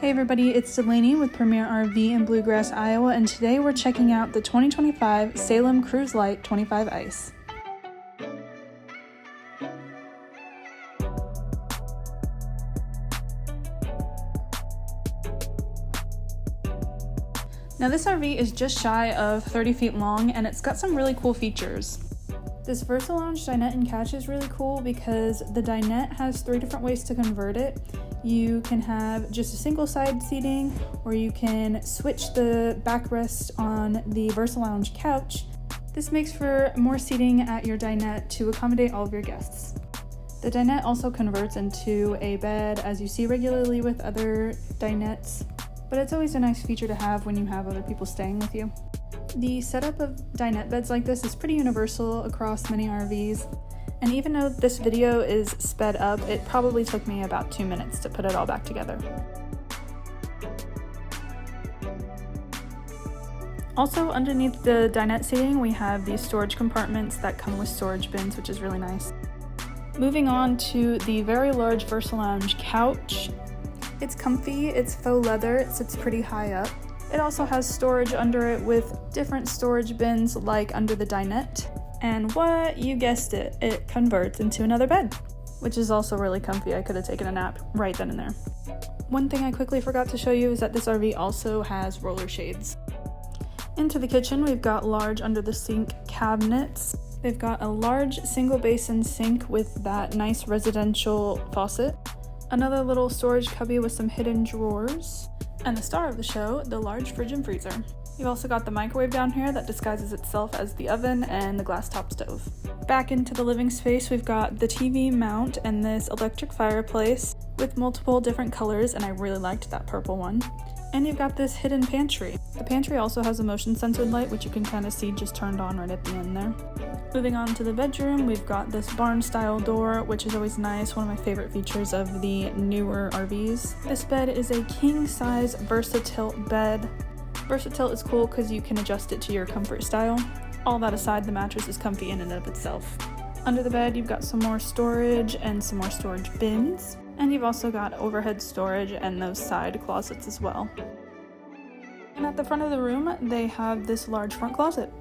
Hey everybody, it's Delaney with Premier RV in Bluegrass, Iowa, and today we're checking out the 2025 Salem Cruise Lite 25ICE. Now this RV is just shy of 30 feet long and it's got some really cool features. This VersaLounge dinette and couch is really cool because the dinette has 3 different ways to convert it. You can have just a single side seating, or you can switch the backrest on the VersaLounge couch. This makes for more seating at your dinette to accommodate all of your guests. The dinette also converts into a bed, as you see regularly with other dinettes, but it's always a nice feature to have when you have other people staying with you. The setup of dinette beds like this is pretty universal across many RVs, and even though this video is sped up, it probably took me about 2 minutes to put it all back together. Also, underneath the dinette seating, we have these storage compartments that come with storage bins, which is really nice. Moving on to the very large VersaLounge couch. It's comfy, it's faux leather, it sits pretty high up. It also has storage under it with different storage bins like under the dinette. And what? You guessed it, it converts into another bed, which is also really comfy. I could have taken a nap right then and there. One thing I quickly forgot to show you is that this RV also has roller shades. Into the kitchen, we've got large under the sink cabinets. They've got a large single basin sink with that nice residential faucet. Another little storage cubby with some hidden drawers. And the star of the show, the large fridge and freezer. You've also got the microwave down here that disguises itself as the oven and the glass top stove. Back into the living space, we've got the TV mount and this electric fireplace with multiple different colors, and I really liked that purple one. And you've got this hidden pantry. The pantry also has a motion censored light, which you can kind of see just turned on right at the end there. Moving on to the bedroom, we've got this barn style door, which is always nice, one of my favorite features of the newer RVs. This bed is a king size VersaTilt bed. VersaTilt is cool because you can adjust it to your comfort style. All that aside, the mattress is comfy in and of itself. Under the bed, you've got some more storage and some more storage bins. And you've also got overhead storage and those side closets as well. And at the front of the room, they have this large front closet.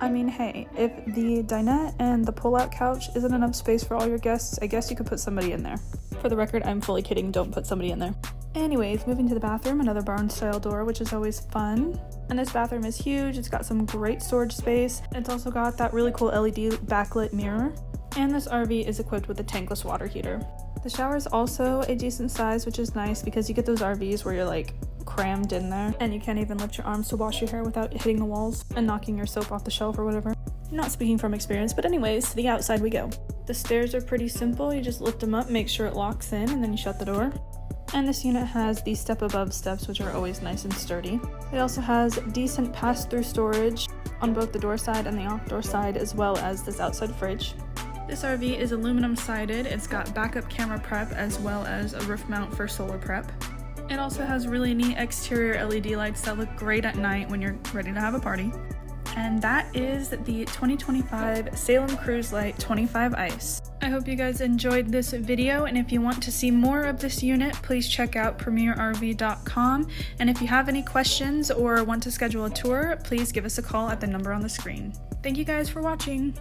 I mean, hey, if the dinette and the pull-out couch isn't enough space for all your guests, I guess you could put somebody in there. For the record, I'm fully kidding, don't put somebody in there. Anyways, moving to the bathroom, another barn-style door, which is always fun. And this bathroom is huge, it's got some great storage space. It's also got that really cool LED backlit mirror. And this RV is equipped with a tankless water heater. The shower is also a decent size, which is nice because you get those RVs where you're like crammed in there and you can't even lift your arms to wash your hair without hitting the walls and knocking your soap off the shelf or whatever. Not speaking from experience, but anyways, to the outside we go. The stairs are pretty simple. You just lift them up, make sure it locks in, and then you shut the door. And this unit has the step above steps, which are always nice and sturdy. It also has decent pass-through storage on both the door side and the off-door side, as well as this outside fridge. This RV is aluminum sided. It's got backup camera prep as well as a roof mount for solar prep. It also has really neat exterior LED lights that look great at night when you're ready to have a party. And that is the 2025 Salem Cruise Lite 25ICE. I hope you guys enjoyed this video, and if you want to see more of this unit, please check out premierrv.com. And if you have any questions or want to schedule a tour, please give us a call at the number on the screen. Thank you guys for watching.